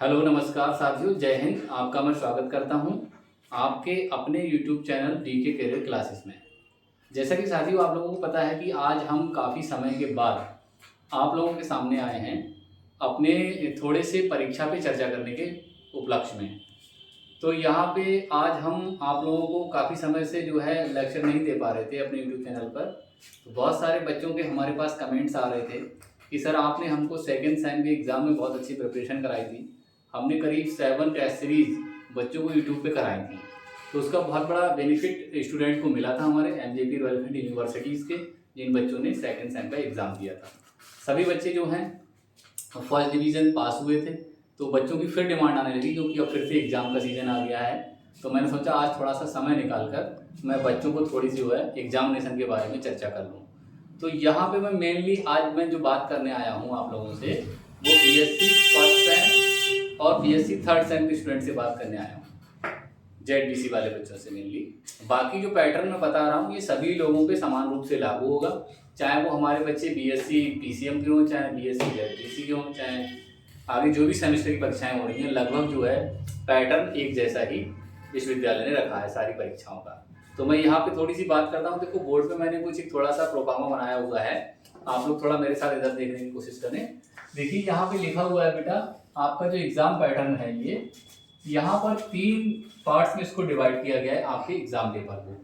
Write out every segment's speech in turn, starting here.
Hello नमस्कार साथियों, जय हिंद। आपका मैं स्वागत करता हूं आपके अपने YouTube channel DK career classes में। जैसा कि साथियों आप लोगों को पता है कि आज हम काफ़ी समय के बाद आप लोगों के सामने आए हैं अपने थोड़े से परीक्षा पे चर्चा करने के उपलक्ष्य में। तो यहाँ पे आज हम आप लोगों को काफ़ी समय से जो है लेक्चर नहीं दे पा रहे थे अपने यूट्यूब चैनल पर। तो बहुत सारे बच्चों के हमारे पास कमेंट्स आ रहे थे कि सर आपने हमको सेकंड सेम के एग्ज़ाम में बहुत अच्छी प्रिपरेशन कराई थी। हमने करीब 7 टेस्ट सीरीज़ बच्चों को यूट्यूब पे कराई थी, तो उसका बहुत बड़ा बेनिफिट स्टूडेंट को मिला था हमारे एमजेपी रॉयल यूनिवर्सिटीज़ के, जिन बच्चों ने सेकंड सेम का एग्ज़ाम दिया था। सभी बच्चे जो हैं फर्स्ट डिवीज़न पास हुए थे। तो बच्चों की फिर डिमांड आने लगी क्योंकि अब फिर से एग्ज़ाम का सीज़न आ गया है। तो मैंने सोचा आज थोड़ा सा समय निकाल कर मैं बच्चों को थोड़ी सी जो है एग्जामिनेशन के बारे में चर्चा कर लूँ। तो यहाँ पे मैं मेनली आज मैं जो बात करने आया हूँ आप लोगों से, वो बीएससी फर्स्ट सेम और बीएससी थर्ड सेम के स्टूडेंट से बात करने आया हूँ, जेडबीसी वाले बच्चों से मेनली। बाकी जो पैटर्न मैं बता रहा हूँ ये सभी लोगों पे समान रूप से लागू होगा, चाहे वो हमारे बच्चे बीएससी पीसीएम के हों, चाहे बीएससी जेडबीसी के हों, चाहे आगे जो भी सेमेस्टर की परीक्षाएं हो रही हैं, लगभग जो है पैटर्न एक जैसा ही विश्वविद्यालय ने रखा है सारी परीक्षाओं का। तो मैं यहाँ पे थोड़ी सी बात करता हूँ। देखो बोर्ड पे मैंने कुछ एक थोड़ा सा प्रोग्रामा बनाया हुआ है, आप लोग थोड़ा मेरे साथ इधर देखने की कोशिश करें। देखिए यहाँ पे लिखा हुआ है बेटा, आपका जो एग्जाम पैटर्न है ये, यहाँ पर 3 पार्ट्स में इसको डिवाइड किया गया है आपके एग्जाम पेपर को।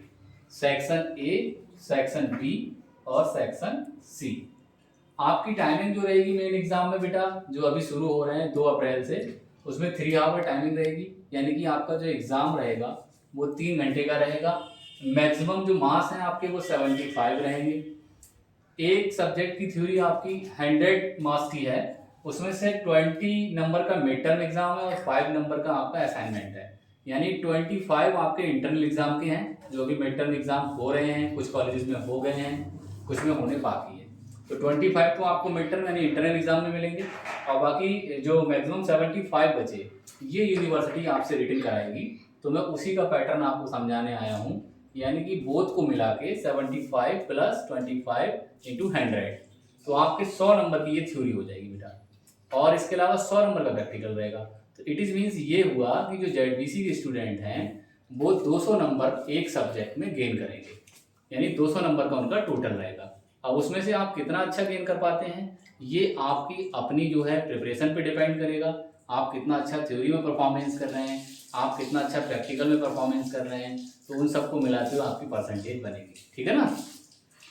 सेक्शन ए, सेक्शन बी और सेक्शन सी। आपकी टाइमिंग जो रहेगी मेन एग्जाम में बेटा, जो अभी शुरू हो रहे हैं 2 अप्रैल से, उसमें 3 आवर टाइमिंग रहेगी। यानी कि आपका जो एग्जाम रहेगा वो 3 घंटे का रहेगा। मैक्सिमम जो मार्क्स हैं आपके वो 75 रहेंगे। एक सब्जेक्ट की थ्योरी आपकी 100 मार्क्स की है, उसमें से 20 नंबर का मिड टर्म एग्जाम है और 5 नंबर का आपका असाइनमेंट है। यानी 25 आपके इंटरनल एग्जाम के हैं, जो भी मिड टर्म एग्जाम हो रहे हैं, कुछ कॉलेजेस में हो गए हैं, कुछ में होने बाकी है। तो 25 तो आपको मिड टर्म यानी इंटरनल एग्जाम में मिलेंगे, और बाकी जो मैक्सिमम 75 बचे ये यूनिवर्सिटी आपसे रिटन कराएगी। तो मैं उसी का पैटर्न आपको समझाने आया हूँ। यानी कि बोथ को मिला के 75 प्लस 25 इंटू 100, तो आपके 100 नंबर की ये थ्योरी हो जाएगी बेटा, और इसके अलावा 100 नंबर का प्रैक्टिकल रहेगा। तो इट इज़ मीन्स ये हुआ कि जो जेडबीसी के स्टूडेंट हैं वो 200 नंबर एक सब्जेक्ट में गेन करेंगे, यानी 200 नंबर का उनका टोटल रहेगा। अब उसमें से आप कितना अच्छा गेन कर पाते हैं ये आपकी अपनी जो है प्रिपरेशन पे डिपेंड करेगा। आप कितना अच्छा थ्योरी में परफॉर्मेंस कर रहे हैं, आप कितना अच्छा प्रैक्टिकल में परफॉर्मेंस कर रहे हैं, तो उन सबको मिलाते हुए आपकी परसेंटेज बनेगी। ठीक है ना।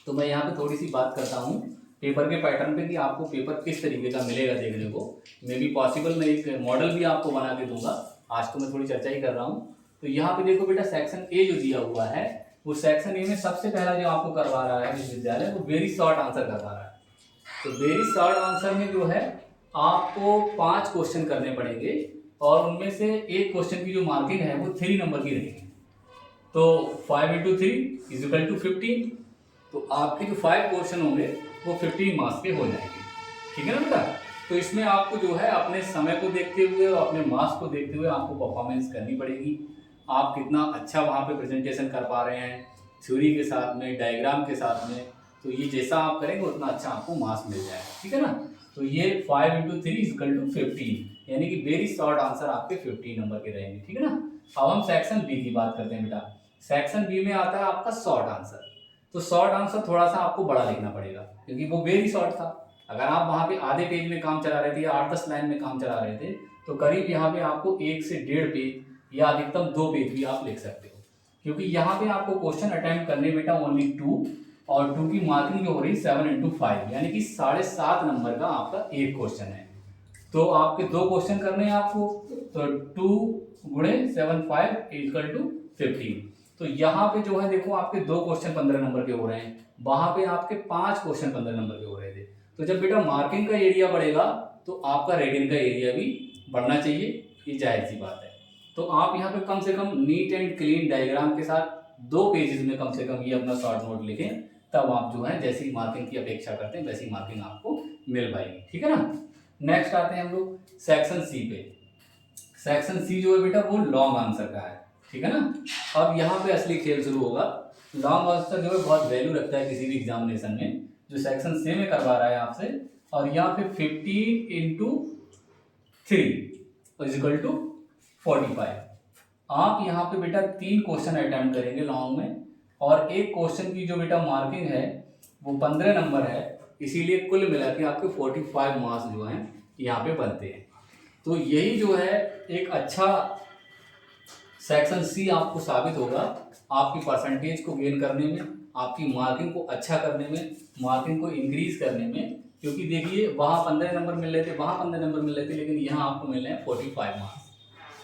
तो मैं यहाँ पे थोड़ी सी बात करता हूँ पेपर के पैटर्न पे कि आपको पेपर किस तरीके का मिलेगा देखने को। मे बी पॉसिबल मैं एक मॉडल भी आपको बना के दूंगा, आज तो मैं थोड़ी चर्चा ही कर रहा हूँ। तो यहाँ पे देखो बेटा, सेक्शन ए जो दिया हुआ है, वो सेक्शन ए में सबसे पहला जो आपको करवा रहा है विश्वविद्यालय, वो वेरी शॉर्ट आंसर करवा रहा है। तो वेरी शॉर्ट आंसर में जो है आपको 5 क्वेश्चन करने पड़ेंगे, और उनमें से एक क्वेश्चन की जो मार्किंग है वो 3 नंबर की रहेगी। तो 5 इंटू 3 इज इक्वल टू 15। तो आपके जो 5 क्वेश्चन होंगे वो 15 मार्क्स के हो जाएंगे। ठीक है ना बेटा। तो इसमें आपको जो है अपने समय को देखते हुए और अपने मार्क्स को देखते हुए आपको परफॉर्मेंस करनी पड़ेगी। आप कितना अच्छा वहाँ पे प्रेजेंटेशन कर पा रहे हैं थ्योरी के साथ में, डायग्राम के साथ में, तो ये जैसा आप करेंगे उतना अच्छा आपको मार्क्स मिल जाएगा। ठीक है ना। तो ये 5 इंटू 3 इज इक्वल टू 15, यानी कि वेरी शॉर्ट आंसर आपके 15 नंबर के रहेंगे। ठीक है ना। अब हम सेक्शन बी की बात करते हैं बेटा। सेक्शन बी में आता है आपका शॉर्ट आंसर। तो शॉर्ट आंसर थोड़ा सा आपको बड़ा लिखना पड़ेगा क्योंकि वो वेरी शॉर्ट था। अगर आप वहाँ पे आधे पेज में काम चला रहे थे या 8-10 लाइन में काम चला रहे थे, तो करीब यहाँ पे आपको 1 से 1.5 पेज या अधिकतम 2 पेज भी आप लिख सकते हो, क्योंकि यहाँ पे आपको क्वेश्चन अटेम्प्ट करने बेटा ओनली 2, और 2 की मार्किंग जो हो रही है 7 इंटू 5, यानी कि 7.5 नंबर का आपका एक क्वेश्चन है। तो आपके 2 क्वेश्चन करने हैं आपको, तो 2 गुणे 7 5 इक्वल टू 15। तो यहाँ पे जो है देखो आपके 2 क्वेश्चन 15 नंबर के हो रहे हैं, वहां पे आपके 5 क्वेश्चन 15 नंबर के हो रहे थे। तो जब बेटा मार्किंग का एरिया बढ़ेगा तो आपका रेडिंग का एरिया भी बढ़ना चाहिए, ये जाहिर सी बात है। तो आप यहाँ पे कम से कम नीट एंड क्लीन डायग्राम के साथ 2 पेजेस में कम से कम ये अपना शॉर्ट नोट लिखें, तब आप जो है जैसी मार्किंग की अपेक्षा करते हैं वैसी मार्किंग आपको मिल पाएगी। ठीक है ना। नेक्स्ट आते हैं हम लोग सेक्शन सी पे। सेक्शन सी जो है बेटा वो लॉन्ग आंसर का है। ठीक है ना। अब यहाँ पे असली खेल शुरू होगा। लॉन्ग आंसर जो है बहुत वैल्यू रखता है किसी भी एग्जामिनेशन में, जो सेक्शन सी में करवा रहा है आपसे। और यहाँ पे 15 इंटू 3, इज इक्वल टू 45। आप यहाँ पे बेटा 3 क्वेश्चन अटेम्प्ट करेंगे लॉन्ग में, और एक क्वेश्चन की जो बेटा मार्किंग है वो 15 नंबर है, इसीलिए कुल मिला के आपके 45 मार्क्स जो हैं यहाँ पे बनते हैं। तो यही जो है एक अच्छा सेक्शन सी आपको साबित होगा आपकी परसेंटेज को गेन करने में, आपकी मार्किंग को अच्छा करने में, मार्किंग को इंक्रीज करने में। क्योंकि देखिए वहाँ 15 नंबर मिल रहे थे, वहाँ 15 नंबर मिल रहे थे, लेकिन यहाँ आपको मिल रहे हैं 45 मार्क्स।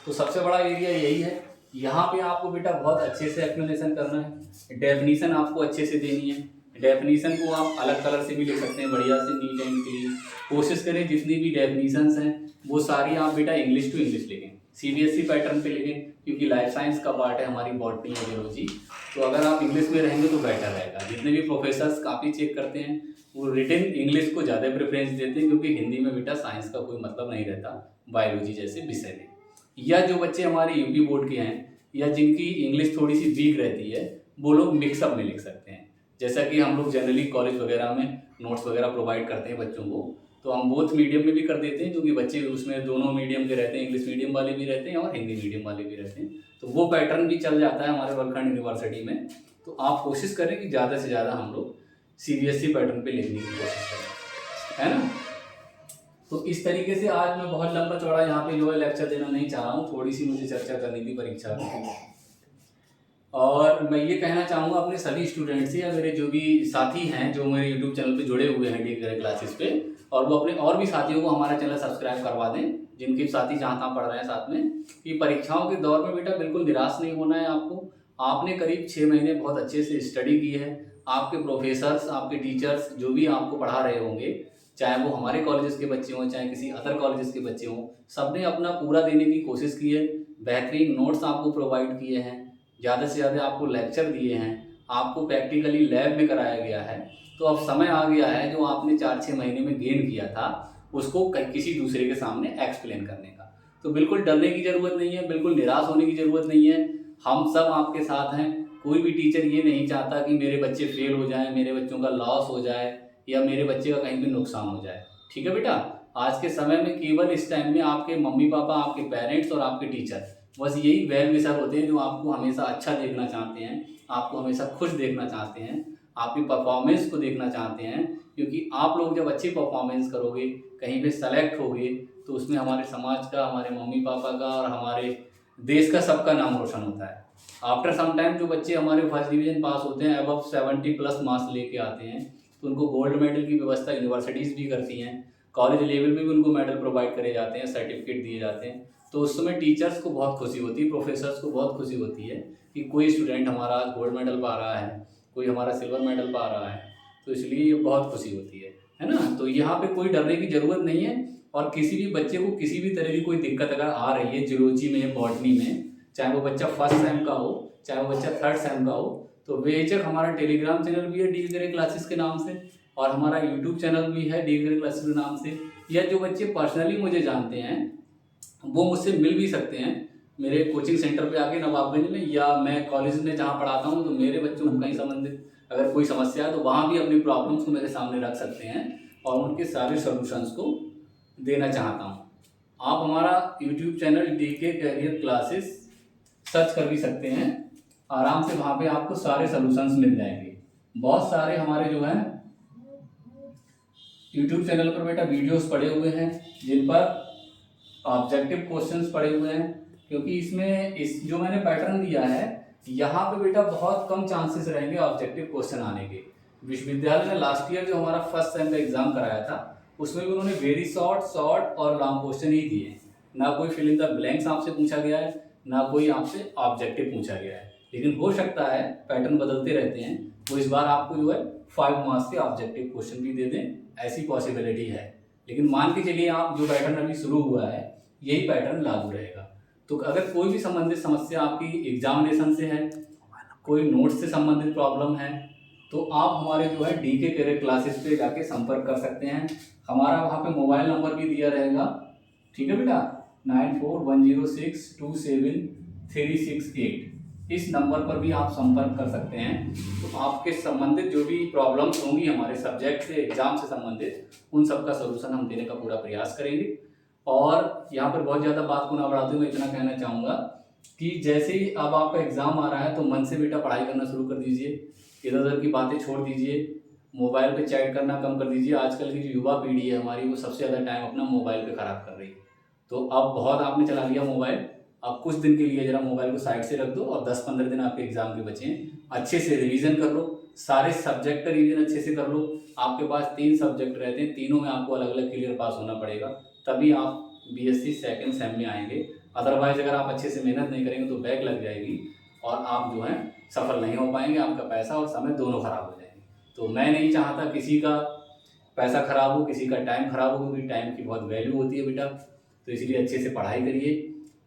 तो सबसे बड़ा एरिया यही है। यहाँ पे आपको बेटा बहुत अच्छे से एक्सप्लेनेशन करना है, डेफिनीशन आपको अच्छे से देनी है। डेफिनीशन को आप अलग कलर से भी लिख सकते हैं बढ़िया से, नीट एंड क्लीन। कोशिश करें जितनी भी डेफिनीशंस हैं वो सारी आप बेटा इंग्लिश टू इंग्लिश लिखें, सीबीएसई पैटर्न पे लिखें, क्योंकि लाइफ साइंस का पार्ट है हमारी बॉटनी और जियोलॉजी। तो अगर आप इंग्लिश में रहेंगे तो बेटर रहेगा। जितने भी प्रोफेसर्स काफ़ी चेक करते हैं वो रिटन इंग्लिश को ज़्यादा प्रेफरेंस देते हैं, क्योंकि हिंदी में बेटा साइंस का कोई मतलब नहीं रहता बायोलॉजी जैसे विषय में। या जो बच्चे हमारे यूपी बोर्ड के हैं या जिनकी इंग्लिश थोड़ी सी वीक रहती है वो लोग मिक्सअप में लिख सकते हैं। जैसा कि हम लोग जनरली कॉलेज वगैरह में नोट्स वगैरह प्रोवाइड करते हैं बच्चों को, तो हम बोथ मीडियम में भी कर देते हैं, क्योंकि बच्चे उसमें दोनों मीडियम के रहते हैं, इंग्लिश मीडियम वाले भी रहते हैं और हिंदी मीडियम वाले भी रहते हैं। तो वो पैटर्न भी चल जाता है हमारे वर्ल्ड यूनिवर्सिटी में। तो आप कोशिश करें कि ज़्यादा से ज़्यादा हम लोग सीबीएसई पैटर्न पे लिखने की कोशिश करें, है ना। तो इस तरीके से आज मैं बहुत लंबा चौड़ा यहाँ पे जो है लेक्चर देना नहीं चाह रहा हूँ, थोड़ी सी मुझे चर्चा करनी थी परीक्षा में। और मैं ये कहना चाहूँगा अपने सभी स्टूडेंट्स से या मेरे जो भी साथी हैं जो मेरे यूट्यूब चैनल पे जुड़े हुए हैं डी क्लासेस पे, और वो अपने और भी साथियों को हमारा चैनल सब्सक्राइब करवा दें जिनके साथी जहाँ तहाँ पढ़ रहे हैं साथ में, कि परीक्षाओं के दौर में बेटा बिल्कुल निराश नहीं होना है आपको। आपने करीब 6 महीने बहुत अच्छे से स्टडी की है, आपके प्रोफेसर्स आपके टीचर्स जो भी आपको पढ़ा रहे होंगे, चाहे वो हमारे कॉलेजेस के बच्चे हों चाहे किसी अदर कॉलेजेस के बच्चे हों, सबने अपना पूरा देने की कोशिश की है। बेहतरीन नोट्स आपको प्रोवाइड किए हैं, ज़्यादा से ज़्यादा आपको लेक्चर दिए हैं, आपको प्रैक्टिकली लैब में कराया गया है। तो अब समय आ गया है जो आपने 4-6 महीने में गेन किया था उसको किसी दूसरे के सामने एक्सप्लेन करने का। तो बिल्कुल डरने की ज़रूरत नहीं है, बिल्कुल निराश होने की ज़रूरत नहीं है। हम सब आपके साथ हैं। कोई भी टीचर ये नहीं चाहता कि मेरे बच्चे फेल हो जाएं, मेरे बच्चों का लॉस हो जाए या मेरे बच्चे का कहीं भी नुकसान हो जाए। ठीक है बेटा, आज के समय में केवल इस टाइम में आपके मम्मी पापा, आपके पेरेंट्स और आपके टीचर बस यही वेल विशर होते हैं जो आपको हमेशा अच्छा देखना चाहते हैं, आपको हमेशा खुश देखना चाहते हैं, आपकी परफॉर्मेंस को देखना चाहते हैं। क्योंकि आप लोग जब अच्छी परफॉर्मेंस करोगे, कहीं पे सेलेक्ट होगे, तो उसमें हमारे समाज का, हमारे मम्मी पापा का और हमारे देश का सबका नाम रोशन होता है। आफ्टर सम टाइम जो बच्चे हमारे फर्स्ट डिवीजन पास होते हैं, अबव 70+ मार्क्स लेके आते हैं, तो उनको गोल्ड मेडल की व्यवस्था यूनिवर्सिटीज़ भी करती हैं। कॉलेज लेवल पे भी उनको मेडल प्रोवाइड करे जाते हैं, सर्टिफिकेट दिए जाते हैं। तो उस समय टीचर्स को बहुत खुशी होती है, प्रोफेसर्स को बहुत खुशी होती है कि कोई स्टूडेंट हमारा गोल्ड मेडल पा रहा है, कोई हमारा सिल्वर मेडल पा रहा है। तो इसलिए ये बहुत खुशी होती है ना। तो यहाँ पे कोई डरने की ज़रूरत नहीं है। और किसी भी बच्चे को किसी भी तरह की कोई दिक्कत अगर आ रही है जियोलॉजी में, बॉटनी में, चाहे वो बच्चा फर्स्ट सेम का हो चाहे वो बच्चा थर्ड सेम का हो, तो बेशक हमारा टेलीग्राम चैनल भी है डी क्लासेस के नाम से, और हमारा यूट्यूब चैनल भी है डी क्लासेस के नाम से। या जो बच्चे पर्सनली मुझे जानते हैं वो मुझसे मिल भी सकते हैं मेरे कोचिंग सेंटर पे आके नवाबगंज में, या मैं कॉलेज में जहाँ पढ़ाता हूँ तो मेरे बच्चों को कहीं संबंधित अगर कोई समस्या है तो वहाँ भी अपनी प्रॉब्लम्स को मेरे सामने रख सकते हैं और उनके सारे सॉल्यूशंस को देना चाहता हूँ। आप हमारा YouTube channel D career classes search कर भी सकते हैं, आराम से वहाँ पे आपको सारे सॉल्यूशंस मिल जाएंगे। बहुत सारे हमारे जो हैं यूट्यूब चैनल पर बेटा वीडियोस पड़े हुए हैं जिन पर ऑब्जेक्टिव क्वेश्चंस पड़े हुए हैं, क्योंकि इसमें इस जो मैंने पैटर्न दिया है यहाँ पे बेटा बहुत कम चांसेस रहेंगे ऑब्जेक्टिव क्वेश्चन आने के। विश्वविद्यालय ने लास्ट ईयर जो हमारा फर्स्ट सेम का एग्जाम कराया था उसमें भी उन्होंने वेरी शॉर्ट और लॉन्ग क्वेश्चन ही दिए, ना कोई फिल इन द ब्लैंक्स आपसे पूछा गया है, ना कोई आपसे ऑब्जेक्टिव पूछा गया है। लेकिन हो सकता है, पैटर्न बदलते रहते हैं, वो इस बार आपको जो है 5 मार्क्स के ऑब्जेक्टिव क्वेश्चन भी दे दें, ऐसी पॉसिबिलिटी है। लेकिन मान के चलिए आप जो पैटर्न अभी शुरू हुआ है यही पैटर्न लागू रहेगा। तो अगर कोई भी संबंधित समस्या आपकी एग्जामिनेशन से है, कोई नोट्स से संबंधित प्रॉब्लम है, तो आप हमारे जो है डी कैरियर क्लासेस पे जाके संपर्क कर सकते हैं। हमारा वहाँ पे मोबाइल नंबर भी दिया रहेगा, ठीक है बेटा, 9410627368। इस नंबर पर भी आप संपर्क कर सकते हैं। तो आपके संबंधित जो भी प्रॉब्लम्स होंगी हमारे सब्जेक्ट से, एग्जाम से संबंधित, उन सब का सोल्यूशन हम देने का पूरा प्रयास करेंगे। और यहाँ पर बहुत ज़्यादा बात को ना बढ़ाते हुए मैं इतना कहना चाहूँगा कि जैसे ही अब आपका एग्ज़ाम आ रहा है तो मन से बेटा पढ़ाई करना शुरू कर दीजिए, इधर उधर की बातें छोड़ दीजिए, मोबाइल पे चैट करना कम कर दीजिए। आजकल की जो युवा पीढ़ी है हमारी, वो सबसे ज़्यादा टाइम अपना मोबाइल पे ख़राब कर रही है। तो अब बहुत आपने चला लिया मोबाइल, अब कुछ दिन के लिए ज़रा मोबाइल को साइड से रख दो और 10-15 दिन आपके एग्ज़ाम के बचे हैं। अच्छे से रिवीजन कर लो, सारे सब्जेक्ट का रिवीजन अच्छे से कर लो। आपके पास 3 सब्जेक्ट रहते हैं, तीनों में आपको अलग अलग क्लियर पास होना पड़ेगा, तभी आप बीएससी सेकंड सेम में आएंगे। अदरवाइज़ अगर आप अच्छे से मेहनत नहीं करेंगे तो बैक लग जाएगी और आप जो है सफल नहीं हो पाएंगे, आपका पैसा और समय दोनों खराब हो जाएंगे। तो मैं नहीं चाहता किसी का पैसा खराब हो, किसी का टाइम खराब हो, क्योंकि टाइम की बहुत वैल्यू होती है बेटा। तो इसलिए अच्छे से पढ़ाई करिए।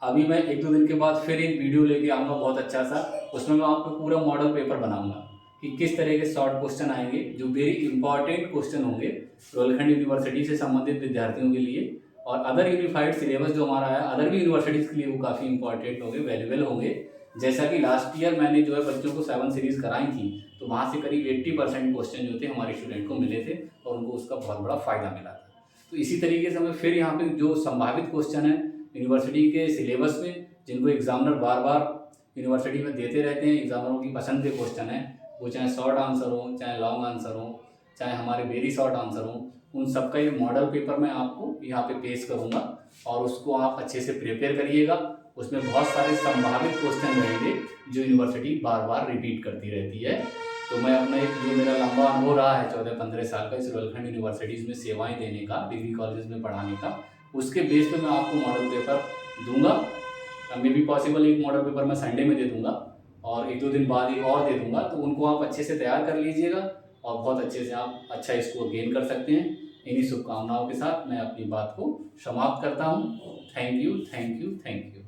अभी मैं 1-2 दिन के बाद फिर एक वीडियो लेके आऊँगा बहुत अच्छा सा, उसमें मैं आपको पूरा मॉडल पेपर बनाऊँगा कि किस तरह के शॉर्ट क्वेश्चन आएंगे जो वेरी इंपॉर्टेंट क्वेश्चन होंगे रोहिलखंड यूनिवर्सिटी से संबंधित विद्यार्थियों के लिए, और अदर यूनिफाइड सिलेबस जो हमारा है अदर भी यूनिवर्सिटीज़ के लिए वो काफ़ी इंपॉर्टेंट होंगे, वैल्यूएबल होंगे। जैसा कि लास्ट ईयर मैंने जो है बच्चों को 7 सीरीज़ कराई थी, तो वहाँ से करीब 80% क्वेश्चन जो थे हमारे स्टूडेंट को मिले थे और उनको उसका बहुत बड़ा फ़ायदा मिला था। तो इसी तरीके से हमें फिर यहाँ पे जो संभावित क्वेश्चन है यूनिवर्सिटी के सिलेबस में, जिनको एग्जामिनर बार बार यूनिवर्सिटी में देते रहते हैं, एग्जामिनरों की पसंद के क्वेश्चन हैं, वो चाहे शॉर्ट आंसर हो, चाहे लॉन्ग आंसर हो, चाहे हमारे वेरी शॉर्ट आंसर हो, उन सबका ये मॉडल पेपर मैं आपको यहाँ पे पेश करूँगा और उसको आप अच्छे से प्रिपेयर करिएगा। उसमें बहुत सारे संभावित क्वेश्चन रहेंगे जो यूनिवर्सिटी बार बार रिपीट करती रहती है। तो मैं अपना एक जो मेरा लंबा अनुभव रहा है 14-15 साल का इस रोहिलखंड यूनिवर्सिटीज़ में सेवाएं देने का, डिग्री कॉलेज में पढ़ाने का, उसके बेस पे मैं आपको मॉडल पेपर दूंगा। मे बी पॉसिबल एक मॉडल पेपर मैं संडे में दे दूंगा और 1-2 दिन बाद एक और दे दूंगा, तो उनको आप अच्छे से तैयार कर लीजिएगा और बहुत अच्छे से आप अच्छा स्कोर गेन कर सकते हैं। इन्हीं शुभकामनाओं के साथ मैं अपनी बात को समाप्त करता हूँ। Thank you, thank you, thank you.